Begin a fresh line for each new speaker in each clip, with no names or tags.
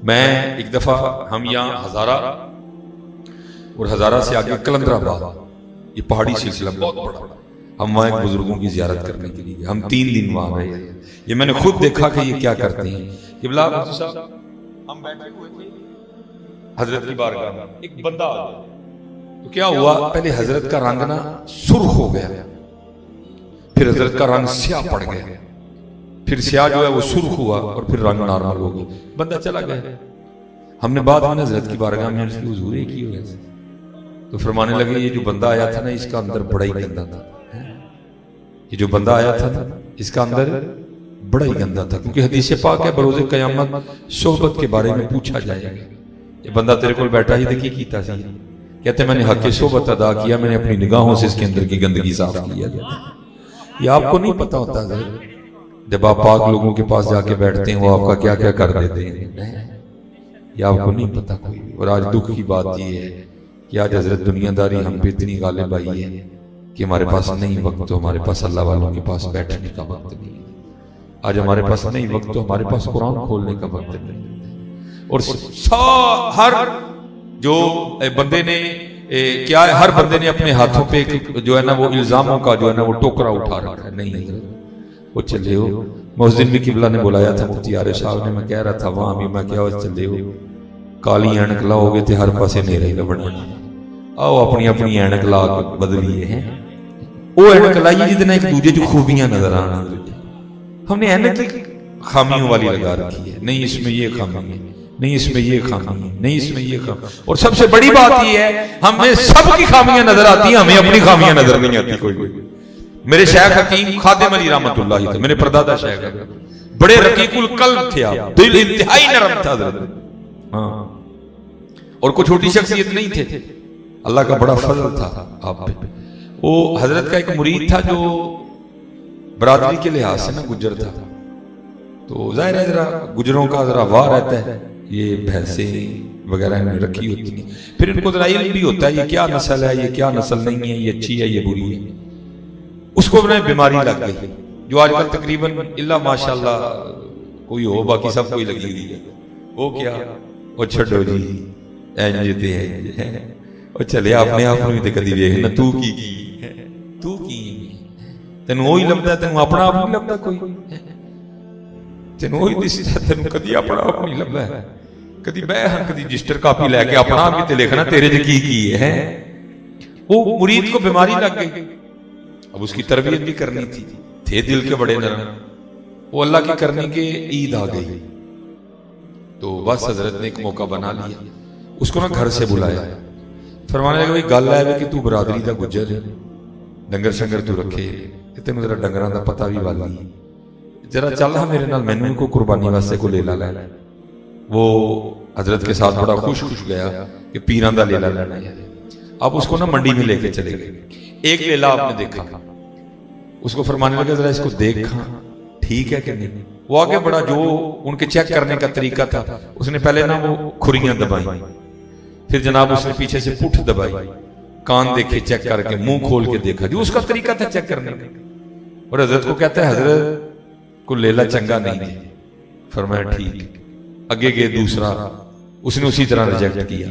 میں ایک دفعہ ہم یہاں ہزارہ اور ہزارہ سے آگے کلندر آباد، یہ پہاڑی سلسلہ بہت بڑا، ہم وہاں ایک بزرگوں کی زیارت کرنے کے لیے ہم 3 دن وہاں گئے۔ یہ میں نے خود دیکھا کہ یہ کیا کرتے ہیں۔ قبلہ مفتی صاحب ہم بیٹھے ہوئے تھے حضرت کی بارگاہ میں، ایک بندہ آ گیا تو کیا ہوا، پہلے حضرت کا رنگ نا سرخ ہو گیا، پھر حضرت کا رنگ سیاہ پڑ گیا، پھر سیاہ جو ہے وہ سرخ ہوا اور پھر رنگ نارمل ہو گیا، بندہ چلا گیا۔ ہم نے بعد میں حضرت کی بارگاہ میں اس کی حضور ایک ہی ہوئے تو فرمانے لگے یہ جو بندہ آیا تھا نا اس کا اندر بڑا ہی گندا تھا، یہ جو بندہ آیا تھا نا اس کا اندر بڑا ہی گندا تھا، کیونکہ حدیث پاک ہے بروز قیامت صحبت کے بارے میں پوچھا جائے گا۔ یہ بندہ تیرے کو بیٹھا ہی دیکھی کیتا سی، کہتے میں نے حق صحبت ادا کیا، میں نے اپنی نگاہوں سے اس کے اندر کی گندگی صاف کیا۔ یہ آپ کو نہیں پتا ہوتا حضرت، جب آپ پاک لوگوں کے پاس جا کے بیٹھتے ہیں وہ آپ کا کیا کیا کر دیتے ہیں، یہ آپ کو نہیں پتا کوئی۔ اور آج دکھ کی بات یہ ہے کہ آج حضرت دنیا داری ہم پہ اتنی غالب آئی ہے کہ ہمارے پاس نہیں وقت، تو ہمارے پاس اللہ والوں کے پاس بیٹھنے کا وقت نہیں ہے۔ آج ہمارے پاس نہیں وقت، تو ہمارے پاس قرآن کھولنے کا وقت نہیں ہے۔ اور ہر جو بندے نے کیا ہے، ہر بندے نے اپنے ہاتھوں پہ جو ہے نا وہ الزاموں کا جو ہے نا وہ ٹوکرا اٹھا رکھا ہے۔ نہیں حضرت وہ چلے ہو، مؤذن بھی قبلہ نے بلایا تھا، مفتی عارف صاحب نے، میں کہہ رہا تھا وہاں بھی میں کیا ہو چلے ہو، کالی اینک لاؤ گے تے ہر پاسے نیرے لبنے، آؤ اپنی اپنی اینک لا کے بدلیے ہیں، وہ اینک لائیے جتنا ایک دوجے جو خوبیاں نظر آنا۔ ہم نے اینک خامیوں والی لگا رکھی ہے، نہیں اس میں یہ خامی ہے، نہیں اس میں یہ خامی ہے، نہیں اس میں یہ خامی، اور سب سے بڑی بات یہ ہے ہمیں سب کی خامیاں نظر آتی ہیں، ہمیں اپنی خامیاں نظر نہیں آتی کوئی۔ میرے شیخ حکیم خادم علی رحمت اللہ تھے، میرے پردادا شیخ بڑے رقیق القلب تھے، آپ دل انتہائی نرم تھا حضرت، ہاں، اور کوئی چھوٹی شخصیت نہیں تھے، اللہ کا بڑا فضل تھا آپ پہ۔ وہ حضرت کا ایک مرید تھا جو برادری کے لحاظ سے نا گجر تھا، تو ظاہر ہے ذرا گجروں کا ذرا واہ رہتا ہے، یہ بھینسیں وغیرہ انہوں نے رکھی ہوتی ہیں، پھر ان کو ذرا علم بھی ہوتا ہے یہ کیا نسل ہے، یہ کیا نسل نہیں ہے، یہ اچھی ہے یہ بری ہے۔ اس کو انہیں بیماری لگ گئی جو آج کل تقریباً اللہ ماشاءاللہ کوئی ہو، باقی سب کوئی لگی ہوئی ہے۔ وہ کیا، وہ چھڑو جی اینجتے ہیں، وہ چلے اپنے آپ میں بھی کدی ویکھنا تو کی تینوں وہی لگتا ہے، تینوں اپنا آپ نہیں لگتا کوئی، تینوں وہی دستا، تینوں کدی اپنا آپ نہیں لگتا ہے، کدی بہ کدی رجسٹر کاپی لے کے اپنا آپ بھی لکھنا تیرے جو کی ہے۔ وہ مرید کو بیماری لگ گئی، اب اس کی تربیت بھی کرنی تھے دل کے بڑے نرم، وہ اللہ کی کرنے کے عید آ گئی تو بس حضرت نے ایک موقع بنا لیا، اس کو نا گھر سے بلایا، فرمانے لگا بھائی گل ہے کہ تو برادری دا گجر ہے، ڈنگر شنگر تو رکھے، تینوں ذرا ڈنگراں دا پتہ بھی والی، ذرا چل ہاں میرے نال، مینوں کو قربانی واسطے کو لیلا لے۔ وہ حضرت کے ساتھ بڑا خوش گیا کہ پیراں دا لیلا لینا ہے۔ اب اس کو نا منڈی میں لے کے چلے گئے، ایک لیلا آپ نے دیکھا، اس کو فرمانے لگا ذرا اس کو دیکھا ٹھیک ہے کہ نہیں۔ وہ آگے بڑا جو ان کے چیک کرنے کا طریقہ تھا، اس نے پہلے نا وہ کھریاں دبائیں، پھر جناب اس نے پیچھے سے پٹھ دبائی، کان دیکھے چیک کر کے، منہ کھول کے دیکھا، جو اس کا طریقہ تھا چیک کرنے کا، اور حضرت کو کہتا ہے حضرت کو لیلا چنگا نہیں ہے، فرمایا ٹھیک۔ اگے گئے دوسرا، اس نے اسی طرح ریجیکٹ کیا،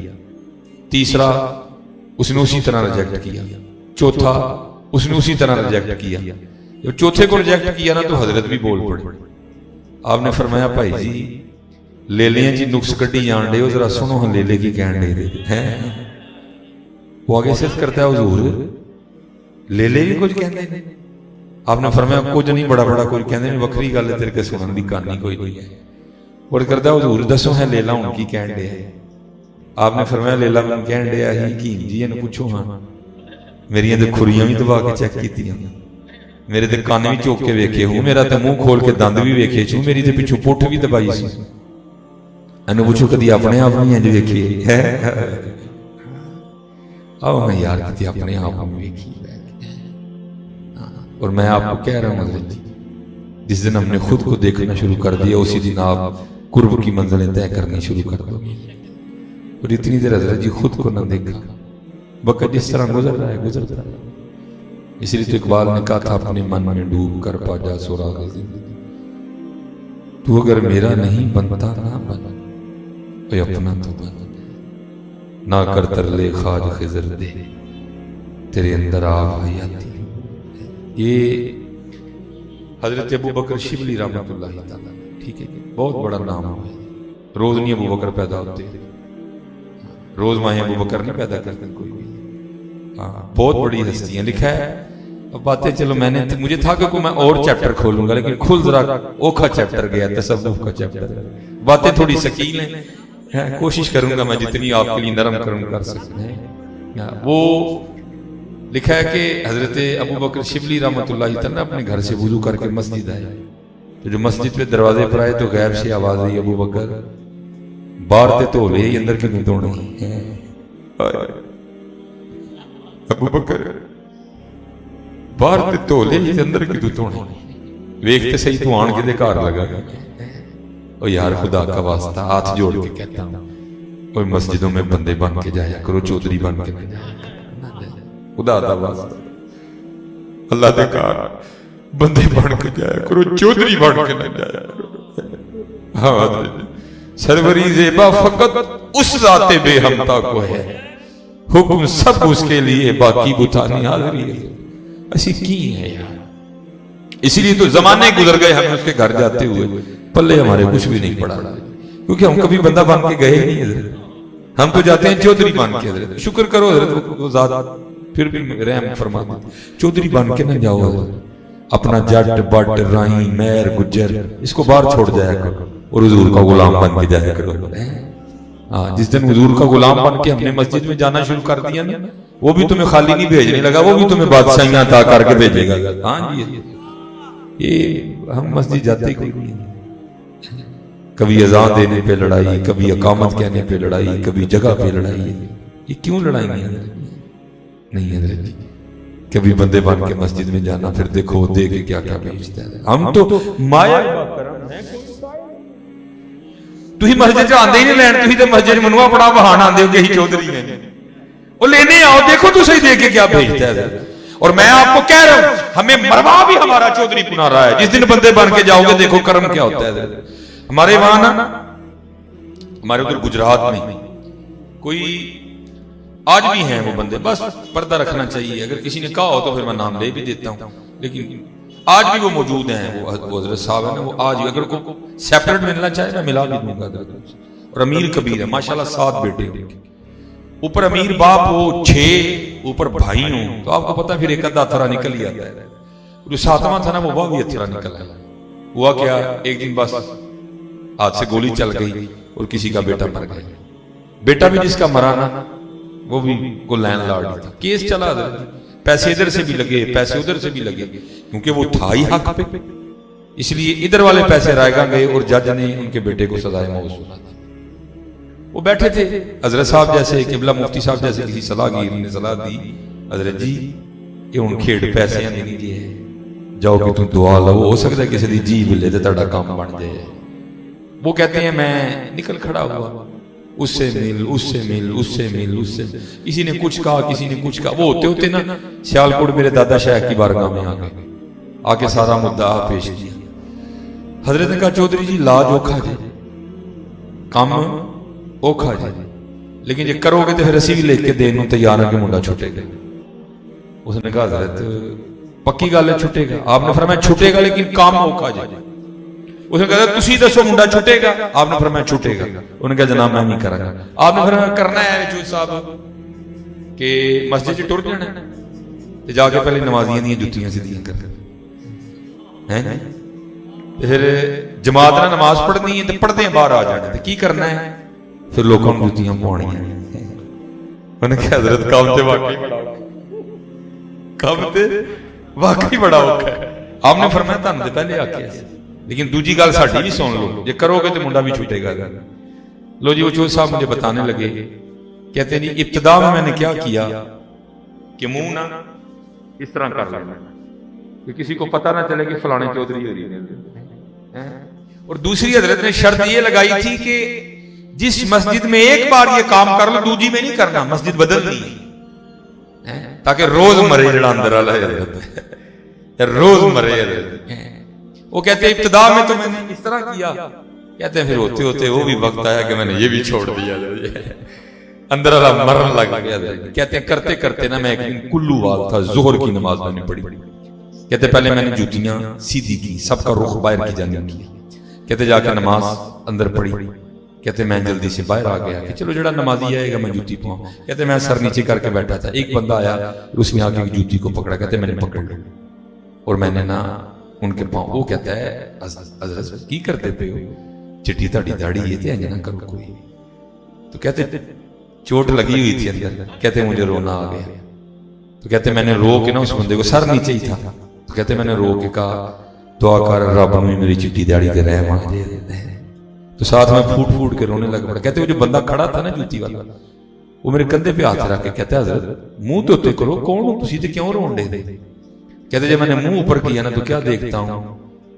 تیسرا اس نے اسی طرح ریجیکٹ کیا، چوتھا اس نے اسی طرح ریجیکٹ کیا۔ جب چوتھے کو ریجیکٹ کیا نا تو حضرت بھی بول پڑے، آپ نے فرمایا بھائی جی لیلیاں جی نقص کٹی جان دے ہو، ذرا سنو ہم لیلے کی کہن دے ہیں۔ وہ آگے صرف کرتا ہے حضور لیلے بھی کچھ کہندے ہیں، آپ نے فرمایا کچھ نہیں، بڑا بڑا کچھ کہندے ہیں، وکری گل ہے تیرے کے سنن دی کہانی کوئی نہیں ہے۔ اور کرتا ہے حضور دسو ہے لیلا ہن کی کہن دے ہے؟ آپ نے فرمایا لیلا من کہن دے ہے حکیم جی اینو پوچھو ہاں، میری تے کھریاں بھی دبا کے چیک کیتیاں، میرے تے کان بھی چوک کے ویکھے ہوں، میرا تے منہ کھول کے دند بھی ویکھے چھو، میری تے پیچھے پٹھ بھی دبائی سی، اینو پوچھو کدی اپنے آپ نہیں انج ویکھی ہے؟ آؤ میں یار کدی اپنے آپ میں ویکھی۔ اور میں آپ کو کہہ رہا ہوں حضرت جی جس دن ہم نے خود کو دیکھنا شروع کر دیا اسی دن آپ قرب کی منزلیں طے کرنی شروع کر دو گے۔ اور اتنی دیر حضرت جی خود کو نہ دیکھا، وقت جس طرح گزر رہا ہے گزرتا ہے۔ اس لیے تو اقبال نے کہا تھا اپنے من میں ڈوب کر پا جا سراغ زندگی، تو اگر میرا نہیں بنتا نہ بن، اے اپنا تو بن نہ کر ترلے خواج خضر دے تیرے اندر آگ حیاتی. یہ حضرت ابو بکر شبلی رحمۃ اللہ تعالیٰ, ٹھیک ہے, بہت بڑا نام ہے. روز نہیں ابو بکر پیدا ہوتے, روز ماہیں ابو بکر نہیں پیدا کرتے کوئی بھی. ہاں, بہت بڑی ہستیاں. لکھا ہے اب باتیں, چلو میں نے مجھے تھا کہ میں اور چیپٹر کھولوں گا, لیکن کھل ذرا اوکھا چیپٹر گیا, تصوف کا چیپٹر. باتیں تھوڑی ثقیل ہیں, کوشش کروں گا میں جتنی آپ کے لیے نرم کروں کر سکتے ہیں. وہ لکھا ہے کہ حضرت ابو بکر شبلی رحمۃ اللہ تعالیٰ اپنے گھر سے وضو کر کے مسجد آئے, تو جو مسجد پہ دروازے پر آئے تو غیب سے آواز آئی, ابو بکر باہر تے تو لے اندر کیوں دھونے. ابو بکر باہر تے تو لے اندر کیوں دھونے. ویکھتے صحیح تو آن کے دے گھر لگا. او یار خدا کا واسطہ ہاتھ جوڑ کے کہتا ہوں, اور مسجدوں میں بندے بن کے جایا کرو, چودھری بن کے نہ جایا کرو. خدا دا واسطہ اللہ دے کار بندے بن کے جایا کرو, چودھری بن کے نہ جایا کرو. ہاں, سروری زیبا فقط اس ذات بے ہمتا کو ہے, حکم سب اس کے لیے, باقی بتانی حاضری ہے. ایسی کی ہے یار, اسی لیے تو زمانے گزر گئے ہمیں اس کے گھر جاتے ہوئے, پلے ہمارے کچھ بھی نہیں پڑا, کیونکہ ہم کبھی بندہ بن کے گئے نہیں حضرت. ہم تو جاتے ہیں چودھری بن کے. حضرت شکر کرو حضرت وہ ذات پھر بھی رحم فرما دے. چودھری بن کے نہ جاؤ حضرت, اپنا جٹ بٹ رائیں میر گجر اس کو باہر چھوڑ جایا کرو, اور حضور کا غلام بن کے جایا کرو. ہاں, جس دن حضور کا غلام بن کے ہم نے مسجد میں جانا شروع کر دیا نا, وہ بھی تمہیں خالی نہیں بھیجنے لگا, وہ بھی تمہیں بادشاہیاں عطا کر کے بھیجے گا. ہاں جی, یہ ہم مسجد جاتے ہی کوئی نہیں. کبھی اذان دینے پہ لڑائی, کبھی اقامت کہنے پہ لڑائی, کبھی جگہ پہ لڑائی. یہ کیوں لڑائیں گے نہیں حضرت جی. کبھی بندے بن کے مسجد میں جانا, پھر دیکھو دے کے کیا کیا بھیجتا ہے. ہم تو مایا تھی مسجد آندے ہی نہیں لین, تھی تو مسجد منوا بڑا بہان آندے ہو کہ ہی چودھری ہیں, وہ لینے آؤ دیکھو تو صحیح دے کے کیا بھیجتا ہے. اور میں آپ کو کہہ رہا ہوں, ہمیں مروا بھی ہمارا چودھری بنا رہا ہے. جس دن بندے بن کے جاؤ گے دیکھو کرم کیا ہوتا ہے. ہمارے وہاں نا, ہمارے ادھر گجرات میں کوئی آج بھی ہیں وہ بندے, بس پردہ رکھنا چاہیے. اگر کسی نے کہا ہو تو پھر میں نام لے بھی دیتا ہوں, لیکن آج بھی وہ موجود ہیں. وہ حضرت صاحب ہیں نا, وہ آج بھی اگر کوئی سیپریٹ ملنا چاہے میں ملا بھی دوں گا. اور امیر کبیر ہے ماشاءاللہ, 7 بیٹے ہیں, اوپر امیر باپ ہو 6, اوپر بھائی ہوں, تو آپ کو پتا پھر ایک ادھا اتھرا نکل ہی آتا ہے. جو 7واں تھا نا وہ بھی اتھرا نکل آیا. ہوا کیا, ایک دن بس ہاتھ سے گولی چل گئی اور کسی کا بیٹا مر گیا. بیٹا بھی جس کا مرا نا وہ بھی کو لین لارڈ تھا. کیس چلا, پیسے ادھر سے بھی لگے پیسے ادھر سے بھی لگے, کیونکہ وہ تھا ہی حق پہ, اس لیے ادھر والے پیسے رائے گا گئے اور جج نے ان کے بیٹے کو سزائے موت سنا تھا. وہ بیٹھے تھے حضرت صاحب جیسے, قبلہ مفتی صاحب جیسے کسی صلاح گیر نے صلاح دی, حضرت جی یہ ان کھیڑ پیسے ہیں نہیں دیے, جاؤ کہ تم دعا لو, ہو سکتا ہے کسی دی جی ملے تو تہاڈا کام بن جائے. وہ کہتے ہیں میں نکل کھڑا ہوا, اس سے مل اس سے مل اس سے مل اس سے, کسی نے کچھ کہا کسی نے کچھ کہا. وہ ہوتے ہوتے نا سیالکوٹ میرے دادا شاہ کی بارگاہ میں آ گئے, آ کے سارا مدعا پیش کیا. حضرت نے کہا چودھری جی لاج اوکھا جائے, کام اوکھا جائے, لیکن یہ کرو گے تو پھر اسی بھی لکھ کے دین تیار ہے کہ منڈا چھوٹے گا. اس نے کہا حضرت پکی گل ہے چھٹے گا. آپ نے فرمایا چھٹے گا لیکن کام اوکھا جائے. اس نے کہا تسی دسو منڈا چھٹے گا. آپ نے فرمایا چھٹے گا. انہوں نے کہا جناب میں نہیں کروں گا. آپ نے فرمایا کرنا ہے چود صاحب کہ مسجد ٹر جانا ہے, جا کے پہلے نمازیاں دیا جتیاں سیدھیاں کر ہیں, پھر جماعت نے نماز پڑھنی ہے تو پڑھتے ہیں باہر آ جانا, تو کی کرنا ہے پھر لوگوں کو جتیاں پوانی ہیں. انہوں نے کہا حضرت کام تے واقعی بڑا کام تے واقعی بڑا اوکھا ہے. آپ نے فرمایا تھا نے پہلے آکھیا سی, لیکن دوسری گل ساڈی بھی سن لو, جے کرو گے تو منڈا بھی چھوٹے گا. لو جی وہ چود صاحب مجھے بتانے لگے, کہتے ہیں ابتدا میں نے کیا کیا کہ منہ نہ اس طرح کر لینا کہ کسی کو پتہ نہ چلے کہ فلانے چودھری ہو رہی ہے. اور دوسری حضرت نے شرط یہ لگائی تھی کہ جس مسجد میں ایک بار یہ کام کر لو دوسری میں نہیں کرنا, مسجد بدلنی ہے تاکہ روز مرے جڑا اندر والا ہے, روز مرے. وہ کہتے ہیں ابتدا میں تو میں نے اس طرح کیا کہتے ہیں پھر ہوتے ہوتے وہ بھی وقت آیا کہ میں نے یہ بھی چھوڑ دیا، اندر والا مرن لگ گیا۔ کہتے ہیں کرتے کرتے نا میں ایک دن کلو وال تھا، ظہر کی نماز میں نے پڑھی، کہتے پہلے میں نے جوتیاں سیدھی کی، سب کا رخ باہر کی جانب کیا، کہتے جا کے نماز اندر پڑھی، کہتے میں جلدی سے باہر آ گیا کہ چلو جڑا نمازی آئے گا میں جوتی پاؤں، کہتے میں سر نیچے کر کے بیٹھا تھا، ایک بندہ آیا اس نے آ کے جوتی کو پکڑا، کہتے میں نے پکڑ لی اور میں نے نا ان کے پاؤں، وہ کہتا ہے حضرت کی کرتے پہ ہو، چٹی تاڑی داڑھی یہ تھے انجنا کرو کوئی، تو کہتے چوٹ لگی ہوئی تھی اندر، کہتے مجھے رونا آ گیا، تو کہتے میں نے رو کے نا اس بندے کو، سر نیچے ہی تھا، تو کہتے میں نے رو کے کہا دعا کر رب نے میری چٹی داڑھی دے رہے ہیں، تو ساتھ میں پھوٹ پھوٹ کے رونے لگ پڑا۔ کہتے وہ جو بندہ کھڑا تھا نا جوتی والا، وہ میرے کندھے پہ ہاتھ رکھ کے کہتا ہے حضرت منہ تو تے کرو، کون ہو تسی تے کیوں رون دے؟ کہتے جب میں نے منہ اوپر کیا نا تو کیا دیکھتا ہوں،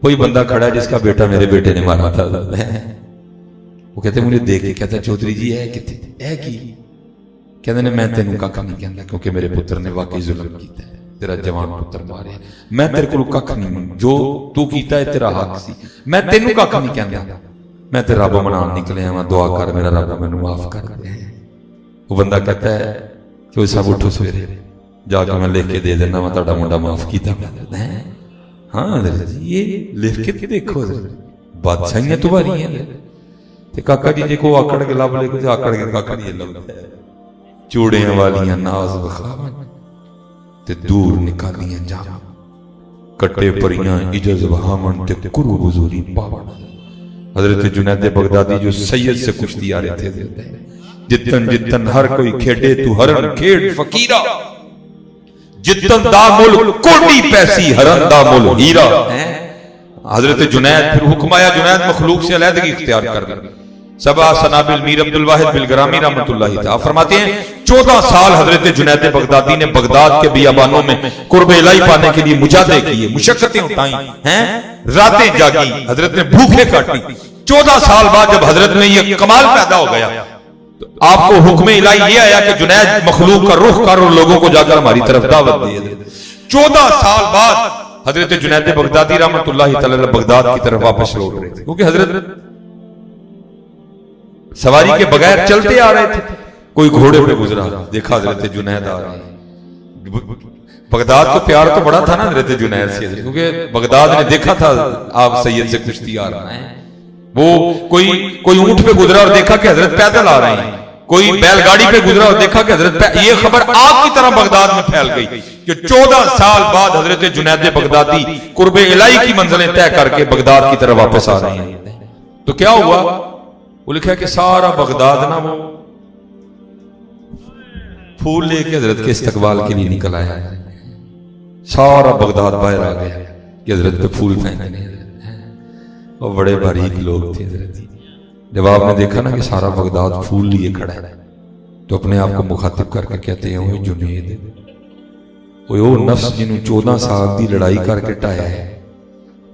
کوئی بندہ کھڑا ہے جس کا بیٹا میرے بیٹے نے مارا تھا۔ وہ کہتے مجھے دیکھ کے کہتا چودھری جی اے کتے اے کی؟ کہتے نے میں تینوں ککھ نہیں کہندا کیونکہ میرے پتر نے واقعی ظلم کیتا ہے، تیرا جوان پتر مارے، میں تیرے کو ککھ نہیں، جو تو کیتا ہے تیرا حق سی، میں تینوں ککھ نہیں کہندا، میں تے رب منان نکلیا ہاں، دعا کر میرا رب مینوں معاف کر دے۔ وہ بندہ کہتا ہے کہ سب اٹھو سویرے جا کے میں لکھ کے دے دینا میں تہاڈا منڈا معاف کیتا۔ ہاں حضرت جی یہ لکھ کے دیکھو حضرت، بادشاہیاں تمہاری ہیں۔ تے کاکا جی کو آکڑ کے لب لے کے آکڑ کے کاکا جی لب چوڑیاں والیاں ناز بخاون تے دور نکالیاں جام، کٹے پریاں عجز بہامن تے کرو حضوری پاون۔ حضرت جنید بغدادی جو سید سے کشتی آ رہے تھے، جتن جتن ہر کوئی کھیڑے تو ہرن کھیڑ فقیرہ، جتن دا مل کوڑی پیسی ہرن دا مل ہیرا۔ حضرت جنید پھر حکم آیا جنید مخلوق سے علیحدگی اختیار کر لیں۔ سبا سنابل میر عبدالواحد بلگرامی رحمت اللہ تعالی فرماتے ہیں 14 سال حضرت جنید بغدادی نے بغداد کے بیابانوں میں قرب الہی پانے کے لیے مجاہدے کیے، مشقتیں اٹھائیں ہیں، راتیں جاگی، حضرت نے بھوکے کاٹی۔ 14 سال بعد جب حضرت میں یہ کمال پیدا ہو گیا تو آپ کو حکم الہی یہ آیا کہ جنید مخلوق کا رخ کر اور لوگوں کو جا کر ہماری طرف دعوت دے۔ 14 سال بعد حضرت جنید بغدادی رحمت اللہ تعالی بغداد کی طرف واپس لوٹ رہے تھے، کیونکہ حضرت سواری کے بغیر چلتے آ رہے تھے۔ کوئی گھوڑے پہ گزرا، دیکھا حضرت جنید آ رہے ہیں۔ بغداد کو پیار تو بڑا تھا نا حضرت جنید سے، کیونکہ بغداد نے دیکھا تھا آپ سید سے کشتی آ رہا ہے۔ وہ کوئی اونٹ پہ گزرا اور دیکھا کہ حضرت پیدل آ رہے ہیں، کوئی بیل گاڑی پہ گزرا اور دیکھا کہ حضرت یہ خبر آگ کی طرح بغداد میں پھیل گئی کہ 14 سال بعد حضرت جنید بغدادی قرب الہی کی منزلیں طے کر کے بغداد کی طرف واپس آ رہے ہیں۔ تو کیا ہوا؟ وہ لکھا کہ سارا بغداد نا وہ پھول لے کے حضرت کے استقبال کے لیے نکل آیا، سارا بغداد باہر آ گیا کہ حضرت پہ پھول پھینکنے، اور بڑے باریک لوگ تھے حضرت۔ جب آپ نے دیکھا نا کہ سارا بغداد پھول لیے کھڑا ہے تو اپنے آپ کو مخاطب کر کے کہتے ہیں اوے جنید، اوے وہ نفس جنہوں 14 سال دی لڑائی کر کے ٹایا ہے،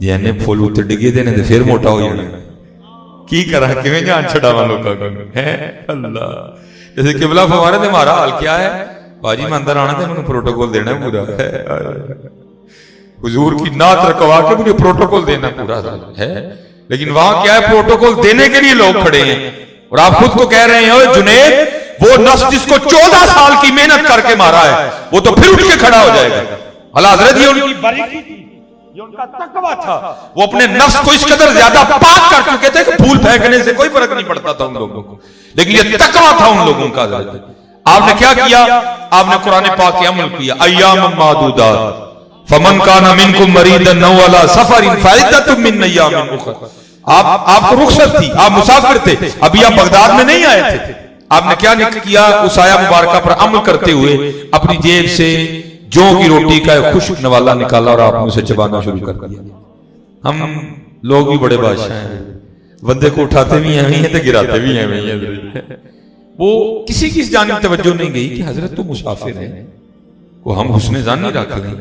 جینے پھول اتے ڈگے دینے دے پھر موٹا ہو جانا کی کرا کیویں جان چھڑاواں لوکاں کو ہے اللہ۔ جیسے قبلہ فرمانے تے ہمارا حال کیا ہے، باجی میں اندر آنا تے مجھے پروٹوکول دینا پورا ہے، حضور کی نعت رکھوا کے مجھے پروٹوکول دینا پورا ہے، لیکن وہاں کیا ہے پروٹوکول دینے کے لیے لوگ کھڑے ہیں، اور آپ خود کو کہہ رہے ہیں اوے جنید وہ نفس جس کو 14 سال کی محنت کر کے مارا ہے وہ تو پھر اٹھ کے کھڑا ہو جائے گا۔ اللہ حضرت یہ ان کی باریکی تھی، یہ ان کا تقویٰ تھا، وہ اپنے نفس کو اس قدر زیادہ پاک کر چکے تھے کہ پھول پھینکنے سے کوئی فرق نہیں پڑتا تھا ان لوگوں کو، لیکن یہ تقویٰ تھا ان لوگوں کا۔ آپ نے کیا کیا؟ آپ نے قرآن پاک کے عمل کیا، ایام معدودات فمن کان منکم مریضا او علی سفر فعدۃ من ایام اخر۔ آپ کو رخصت تھی، آپ مسافر تھے، ابھی آپ بغداد میں نہیں آئے تھے۔ آپ نے کیا کیا؟ اس آیہ مبارکہ پر عمل کرتے ہوئے اپنی جیب سے جو کی روٹی کا ایک خشک نوالا نکالا اور آپ نے اسے چبانا شروع کر دیا۔ ہم لوگ بھی بڑے بادشاہ ہیں، بندے کو اٹھاتے بھی ہیں تو گراتے بھی ہیں۔ وہ کسی کی جانب توجہ نہیں گئی کہ حضرت تو مسافر ہیں، وہ ہم حسن ظن نہیں رکھ لیں۔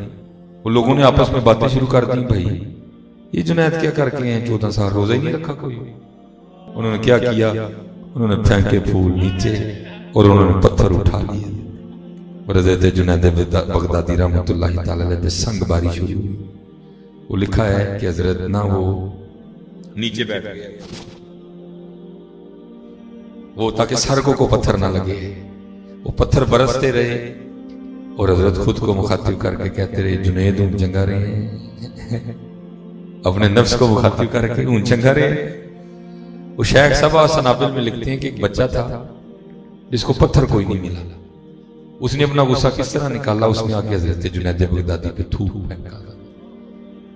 وہ لوگوں نے آپس میں باتیں شروع کر دیں، بھائی یہ جنید کیا کر کے ہیں، 14 سال روزہ ہی نہیں رکھا کوئی۔ انہوں نے کیا کیا؟ انہوں نے پھینکے پھول نیچے اور انہوں نے پتھر اٹھا لیے، اور حضرت جنید بغدادی رحمت اللہ تعالی علیہ پہ سنگ باری شروع ہوئی۔ وہ لکھا ہے کہ حضرت نہ وہ نیچے بیٹھ گیا وہ تاکہ سر کو پتھر نہ لگے، وہ پتھر برستے رہے اور حضرت خود کو مخاطب کر کے کہتے رہے جنید اون چنگا رہے، اپنے نفس کو مخاطب کر کے اون چنگا رہے۔ وہ شیخ صبا سنابل میں لکھتے ہیں کہ ایک بچہ تھا جس کو پتھر کوئی نہیں ملا، اس نے اپنا غصہ کس طرح نکالا، اس نے آگے حضرت جنید بغدادی پہ تھوک پھینکا۔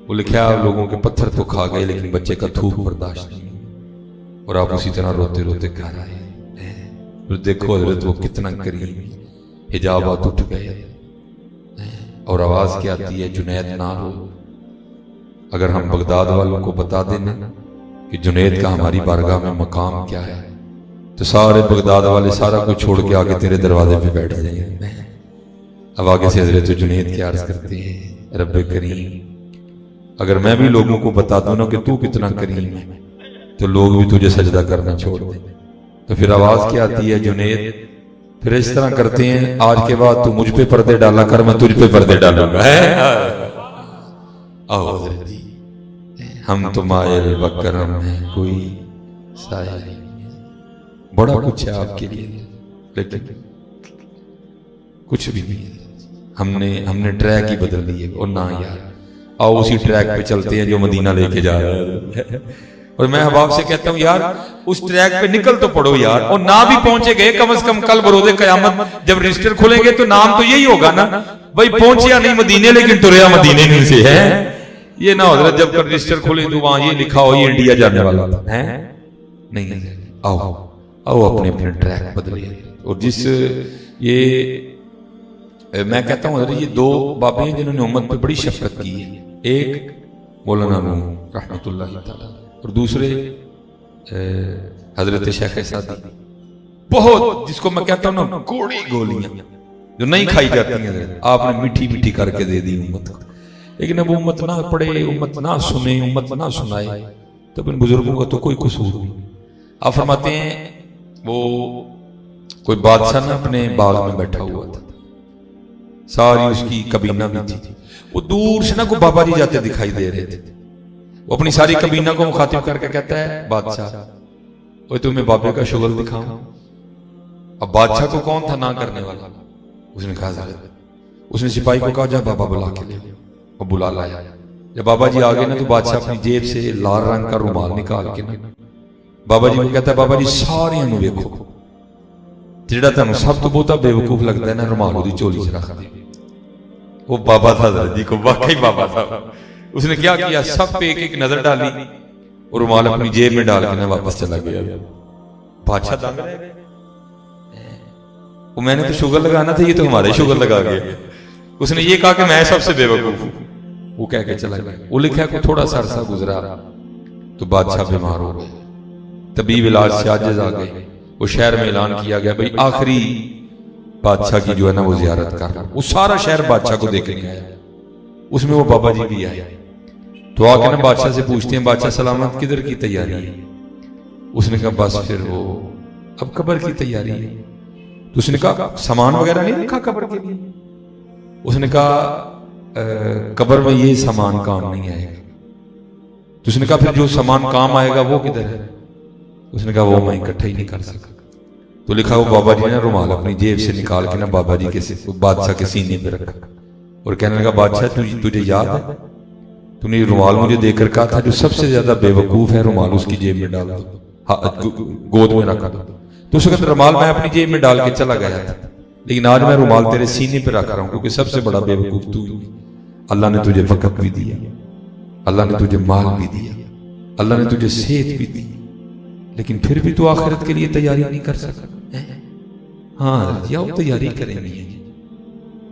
وہ لکھا آپ لوگوں کے پتھر تو کھا گئے لیکن بچے کا تھوک برداشت نہیں، اور آپ اسی طرح روتے روتے کہہ رہے ہیں۔ پھر دیکھو حضرت وہ کتنا کریم، حجابات اٹھ گئے اور آواز کیا آتی ہے جنید نہ رو۔ اگر ہم بغداد والوں کو بتا دینا کہ جنید کا ہماری بارگاہ میں مقام کیا ہے تو سارے بغداد والے سارا کچھ چھوڑ کے آگے تیرے دروازے پہ بیٹھ جائیں گے۔ اب آگے سے حضرت جنید کی عرض کرتے ہیں رب کریم اگر میں بھی لوگوں کو بتا دوں نا کہ تو کتنا کریم ہے تو لوگ بھی تجھے سجدہ کرنا چھوڑ دیں۔ تو پھر آواز کیا آتی ہے جنید پھر اس طرح کرتے ہیں آج کے بعد تو مجھ پہ پردے ڈالا کر میں تجھ پہ پردے ڈالوں گا۔ آؤ حضرت جی ہم تو مائل وکرم ہیں کوئی سایہ نہیں، بڑا کچھ ہے آپ کے لیے لیکن کچھ بھی نہیں۔ ہم نے ٹریک ہی بدل دیے اور نہ یار آؤ اسی ٹریک پہ چلتے ہیں جو مدینہ لے کے جا رہا ہے۔ اور میں احباب سے کہتا ہوں یار اس ٹریک پہ نکل تو پڑو یار، اور نہ بھی پہنچے گئے کم از کم کل بروز قیامت جب رجسٹر کھولیں گے تو نام تو یہی ہوگا نا بھائی پہنچیا نہیں مدینے لیکن تریا مدینے میں سے ہے۔ یہ نہ حضرت جب کل رجسٹر کھولیں تو وہاں یہ لکھا ہو یہ انڈیا جانے والا ہے نہیں۔ آؤ آؤ اپنے اپنے ٹریک بدلے۔ اور جس یہ میں کہتا ہوں حضرت یہ دو بابے ہیں جنہوں نے امت پہ بڑی شفقت کی ہے، ایک مولانا نور رحمت اللہ تعالی اور دوسرے حضرت شیخ سعدی، بہت جس کو میں کہتا ہوں نا کوڑی گولیاں جو نہیں کھائی جاتی ہیں آپ نے میٹھی میٹھی کر کے دے دی امت کو، لیکن اب امت نہ پڑھے امت نہ سنے امت نہ سنائے تو ان بزرگوں کا تو کوئی قصور نہیں۔ آپ فرماتے ہیں وہ کوئی بادشاہ نہ اپنے باغ میں بیٹھا ہوا تھا، ساری اس کی کابینہ بھی تھی، وہ دور سے نہ کوئی بابا جی جاتے دکھائی دے رہے تھے، وہ اپنی ساری کابینہ کو مخاطب کر کے کہتا ہے بادشاہ وہ تمہیں بابے کا شغل دکھاؤں۔ اب بادشاہ کو کون تھا نہ کرنے والا، اس نے کہا اس نے سپاہی کو کہا جا بابا بلا کے لے، وہ بلا لایا۔ جب بابا جی آگے نا تو بادشاہ اپنی جیب سے لال رنگ کا رومال نکال کے نا بابا جی کو کہتا ہے بابا جی سارے انہوں دیکھو جڑا تانوں سب تو بہتا بے وقوف لگتا ہے نا رومال دی چولی سے رکھ دے۔ وہ بابا تھا جی کو واقعی بابا تھا، اس نے کیا کیا سب پہ ایک ایک نظر ڈالی اور رومال اپنی جیب میں ڈال کے نا واپس چلا گیا۔ بادشاہ دنگ رہ گئے، وہ میں نے تو شوگر لگانا تھا یہ تو ہمارے شوگر لگا گیا۔ اس نے یہ کہا کہ میں سب سے بے وقوف ہوں، وہ کہہ کے چلا گیا۔ وہ لکھا کہ تھوڑا سا عرصہ گزرا تو بادشاہ بیمار ہو گئے، طبیب علاج سے عاجز آ گئے، وہ شہر میں اعلان کیا گیا بھئی آخری بادشاہ کی جو ہے نا وہ زیارت کر رہا، وہ سارا شہر بادشاہ کو دیکھنے آیا، اس میں وہ بابا جی بھی آئے تو آ کے نا بادشاہ سے پوچھتے ہیں بادشاہ سلامت کدھر کی تیاری ہے؟ اس نے کہا بس پھر وہ اب قبر کی تیاری ہے۔ تو اس نے کہا سامان وغیرہ نہیں رکھا قبر کے لیے؟ اس نے کہا قبر میں یہ سامان کام نہیں آئے گا۔ تو اس نے کہا پھر جو سامان کام آئے گا وہ کدھر ہے؟ اس نے کہا وہ میں اکٹھا ہی نہیں کر سکا۔ تو لکھا وہ بابا جی نے رومال اپنی جیب سے نکال کے نا بابا جی کے بادشاہ کے سینے پہ رکھا اور کہنے لگا بادشاہ تجھے یاد ہے تو نے رومال مجھے دے کر کہا تھا جو سب سے زیادہ بے وقوف ہے رومال اس کی جیب میں ڈال دو، گود میں رکھا دو۔ تو اس وقت رومال میں اپنی جیب میں ڈال کے چلا گیا تھا، لیکن آج میں رومال تیرے سینے پہ رکھ رہا ہوں کیونکہ سب سے بڑا بے وقوف تو ہی۔ اللہ نے تجھے وقت بھی دیا، اللہ نے تجھے مال بھی دیا، اللہ نے تجھے صحت بھی دی، لیکن پھر بھی تو آخرت کے لیے تیاری نہیں کر سکا۔ ہاں یا وہ تیاری کریں گے،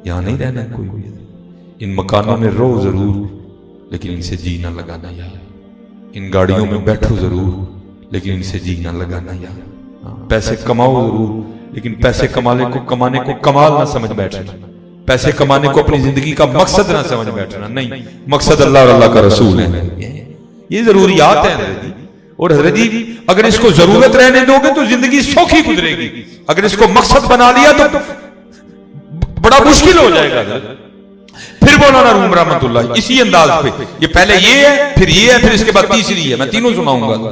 یہاں نہیں رہنا کوئی بھی، ان مکانوں میں رہو ضرور لیکن ان سے جی نہ لگانا یار، ان گاڑیوں میں بیٹھو ضرور لیکن ان سے جی نہ لگانا یار، پیسے کماؤ ضرور لیکن پیسے کمانے کو کمال نہ سمجھ بیٹھنا، پیسے کمانے کو اپنی زندگی کا مقصد نہ سمجھ بیٹھنا، نہیں مقصد اللہ اور اللہ کا رسول ہے، یہ ضروریات ہیں۔ اور حضرت جی اگر اس کو ضرورت رہنے دو گے تو زندگی سوکھی گزرے گی، اگر اس کو مقصد بنا لیا تو بڑا مشکل ہو جائے گا۔ پھر مولانا روم رحمت اللہ اسی انداز پہ، یہ پہلے یہ ہے پھر یہ ہے پھر اس کے بعد تیسری ہے، میں تینوں سناؤں گا۔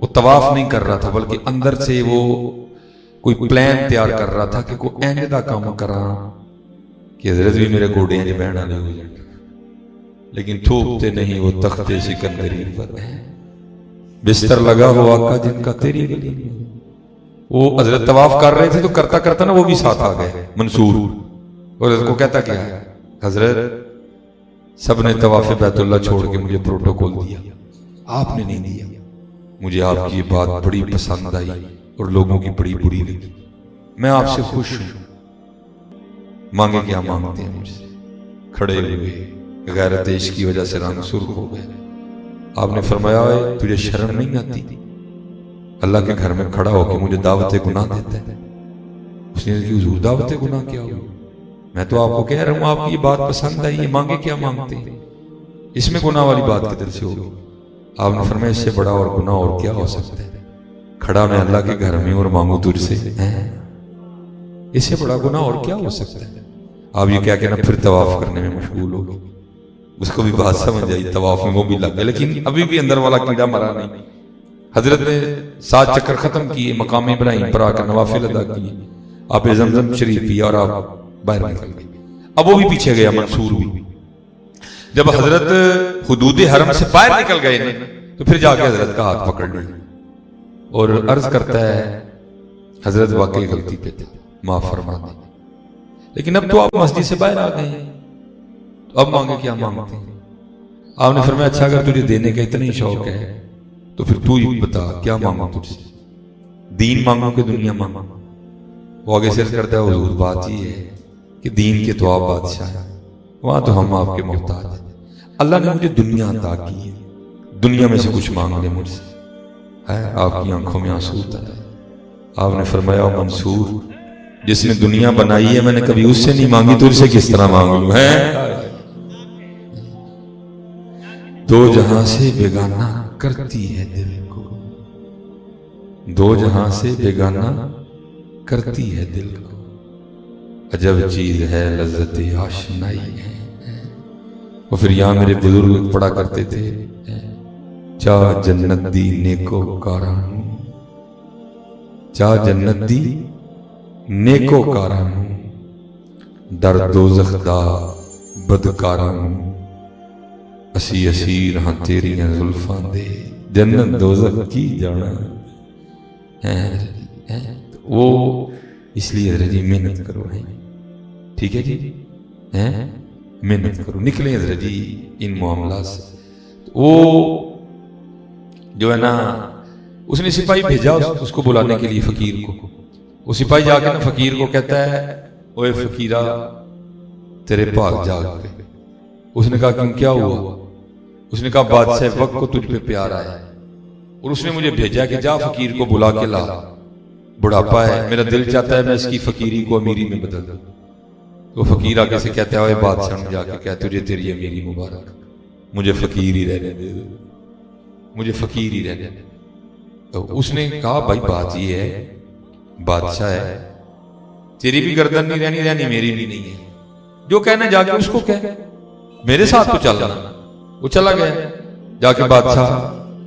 وہ طواف نہیں کر رہا تھا بلکہ اندر سے وہ کوئی پلان تیار کر رہا تھا کہ کوئی ایندا کام کرا کہ حضرت بھی میرے گوڑے ہیں بہنا نہیں ہو جائے، لیکن تھوکتے نہیں وہ تخت سکندری پر ہے، بستر لگا ہوا آقا جن کا تیری گلی میں۔ وہ حضرت طواف کر رہے تھے تو کرتا کرتا نا وہ بھی ساتھ آ گئے منصور، اور حضرت کو کہتا کیا ہے، حضرت سب نے طواف بیت اللہ چھوڑ کے مجھے پروٹوکول دیا، آپ نے نہیں دیا، مجھے آپ کی یہ بات بڑی پسند آئی اور لوگوں کی بڑی بری لگی، میں آپ سے خوش ہوں، مانگے کیا مانگتے ہیں مجھ سے؟ کھڑے ہوئے، غیرت عشق کی وجہ سے رنگ سرخ ہو گئے۔ آپ نے فرمایا تجھے شرم نہیں آتی؟ اللہ کے گھر میں کھڑا ہو کے مجھے دعوت گناہ دیتا ہے۔ اس نے کہا حضور دعوت گناہ کیا ہوئی؟ میں تو آپ کو کہہ رہا ہوں آپ کی یہ بات پسند آئی ہے، مانگے کیا مانگتے ہیں؟ اس میں گناہ والی بات کدھر سے ہوگی؟ آپ نے فرمایا اس سے بڑا اور گناہ اور کیا ہو سکتا ہے؟ کھڑا میں اللہ کے گھر میں اور مانگوں تجھ سے، اس سے بڑا گناہ اور کیا ہو سکتا ہے؟ آپ یہ کیا کہنا پھر طواف کرنے میں مشغول ہو گئے۔ اس کو بھی بات سمجھ آئی، طواف میں وہ بھی لگ گئے، لیکن ابھی بھی اندر والا کیڑا مرا نہیں۔ حضرت نے 7 چکر ختم کیے، مقام ابراہیم پر آ کر نوافل ادا کیے، آپ زمزم شریف پیا اور آپ باہر نکل گئے۔ اب وہ بھی پیچھے گیا منصور بھی۔ جب حضرت حدود حرم سے باہر نکل گئے تو پھر جا کے حضرت کا ہاتھ پکڑ لیا اور عرض کرتا ہے حضرت واقعی غلطی پہ تھے، معاف فرما دیں، لیکن اب تو آپ مسجد سے باہر آ گئے ہیں، تو اب مانگے کیا مانگتے ہیں؟ آپ نے فرمایا اچھا اگر تجھے دینے کا اتنا ہی شوق ہے تو پھر تو ہی بتا کیا مانگوں تجھ سے، دین مانگوں کہ دنیا مانگوں؟ وہ آگے سے کرتا ہے حضور بات یہ ہے کہ دین کے تو آپ بادشاہ ہیں، وہاں تو ہم آپ کے محتاج ہیں، اللہ نے مجھے دنیا عطا کی ہے، دنیا میں سے کچھ مانگ لے مجھ سے۔ آپ کی آنکھوں میں آنسو اترا ہے۔ آپ نے فرمایا منصور جس نے دنیا بنائی ہے میں نے کبھی اس سے نہیں مانگی، تجھ سے کس طرح مانگوں؟ ہے دو جہاں سے بیگانہ کرتی ہے دل کو، دو جہاں سے بیگانہ کرتی ہے دل کو، عجب چیز ہے لذت آشنائی ہے۔ اور پھر یہاں میرے بزرگ پڑھا کرتے تھے چاہ جنت دی نیکو کارانو، چاہ جنت دی نیکو کارانو، در دوزخ دا بدکارانو، اسی اسیر ہاں تیریاں زلفاں دے، جنت دوزخ کی جانا ہے۔ وہ اس لیے حضرت جی محنت کرو ہے، ٹھیک ہے جی، محنت کرو، نکلیں حضرت جی ان معاملات سے۔ وہ جو ہے نا اس نے سپاہی بھیجا اس کو بلانے کے لیے فقیر کو، وہ سپاہی جا کے نا فقیر کو کہتا ہے اوے فقیرہ تیرے پاک جاگ گئے۔ اس نے کہا کہ کیا ہوا؟ اس نے کہا بادشاہ وقت کو تجھ پہ پیار آیا ہے اور اس نے مجھے بھیجا کہ جا فقیر کو بلا کے لا، بڑھاپا ہے، میرا دل چاہتا ہے میں اس کی فقیری کو امیری میں بدل دوں۔ تو فقیر آگے سے کہتا ہے اوے بادشاہ نے جا کے کہا تجھے تیری امیری مبارک، مجھے فقیر ہی رہنے دے، مجھے فقیر ہی رہنے دے۔ تو اس نے کہا بھائی بات یہ ہے بادشاہ ہے، تیری بھی گردن نہیں رہنی میری بھی نہیں ہے، جو کہنا جا کے اس کو کہہ، میرے ساتھ تو چلنا۔ وہ چلا گیا، جا کے بادشاہ